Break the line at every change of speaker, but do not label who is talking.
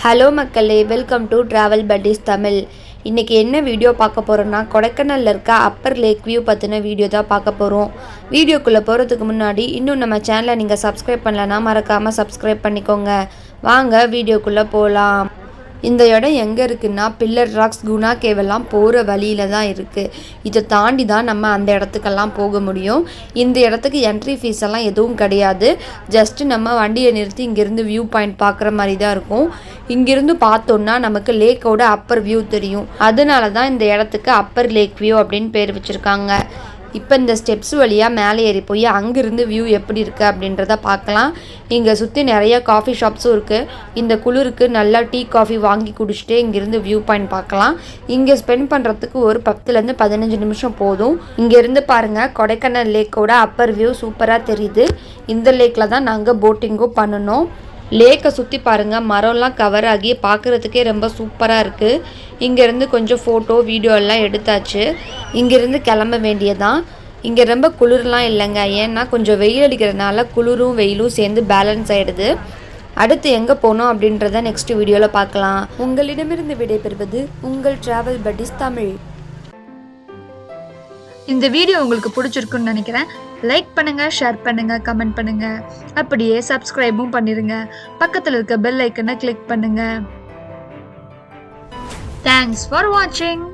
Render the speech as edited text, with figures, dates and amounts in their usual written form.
Hello மக்களே, welcome to travel buddies Tamil. இன்றைக்கி என்ன வீடியோ பார்க்க போகிறோன்னா, கொடைக்கானலில் இருக்க அப்பர் லேக் வியூ பற்றின வீடியோ தான் பார்க்க போகிறோம். வீடியோக்குள்ளே போகிறதுக்கு முன்னாடி இன்னும் நம்ம சேனலை நீங்கள் சப்ஸ்கிரைப் பண்ணலன்னா மறக்காமல் சப்ஸ்கிரைப் பண்ணிக்கோங்க. வாங்க வீடியோக்குள்ளே போகலாம். இந்த இடம் எங்கே இருக்குன்னா, பில்லர் ராக்ஸ் குணா கேவெல்லாம் போகிற வழியில் தான் இருக்குது. இதை தாண்டி தான் நம்ம அந்த இடத்துக்கெல்லாம் போக முடியும். இந்த இடத்துக்கு என்ட்ரி ஃபீஸ் எல்லாம் எதுவும் கிடையாது. ஜஸ்ட்டு நம்ம வண்டியை நிறுத்தி இங்கேருந்து வியூ பாயிண்ட் பார்க்குற மாதிரி தான் இருக்கும். இங்கிருந்து பார்த்தோன்னா நமக்கு லேக்கோட அப்பர் வியூ தெரியும். அதனால தான் இந்த இடத்துக்கு அப்பர் லேக் வியூ அப்படின்னு பேர் வச்சுருக்காங்க. இப்போ இந்த ஸ்டெப்ஸ் வழியாக மேலே ஏறி போய் அங்கேருந்து வியூ எப்படி இருக்குது அப்படின்றத பார்க்கலாம். இங்கே சுற்றி நிறைய காஃபி ஷாப்ஸும் இருக்குது. இந்த குளிருக்கு நல்லா டீ காஃபி வாங்கி குடிச்சிட்டு இங்கேருந்து வியூ பாயிண்ட் பார்க்கலாம். இங்கே ஸ்பெண்ட் பண்ணுறதுக்கு ஒரு 10லேருந்து 15 நிமிஷம் போதும். இங்கேருந்து பாருங்கள், கொடைக்கானல் லேக்கோட அப்பர் வியூ சூப்பராக தெரியுது. இந்த லேக்கில் தான் நாங்கள் போட்டிங்கும் பண்ணணும். லேக்கை சுற்றி பாருங்கள், மரம்லாம் கவர் ஆகி பார்க்குறதுக்கே ரொம்ப சூப்பராக இருக்குது. இங்கேருந்து கொஞ்சம் ஃபோட்டோ வீடியோ எல்லாம் எடுத்தாச்சு. இங்கேருந்து கிளம்ப வேண்டியதான். இங்கே ரொம்ப குளிர்லாம் இல்லைங்க, ஏன்னா கொஞ்சம் வெயில் அடிக்கிறதுனால குளிரும் வெயிலும் சேர்ந்து பேலன்ஸ் ஆகிடுது. அடுத்து எங்கே போனோம் அப்படின்றத நெக்ஸ்ட் வீடியோவில் பார்க்கலாம். உங்களிடமிருந்து விடைபெறுவது உங்கள் ட்ராவல் பட்டீஸ் தமிழ்.
இந்த வீடியோ உங்களுக்கு பிடிச்சிருக்குன்னு நினைக்கிறேன். லைக் பண்ணுங்க, ஷேர் பண்ணுங்க, கமெண்ட் பண்ணுங்க. அப்படியே சப்ஸ்கிரைபும் பண்ணிருங்க. பக்கத்தில் இருக்க பெல் ஐக்கனை கிளிக் பண்ணுங்க. தேங்க்ஸ் ஃபார் வாட்சிங்.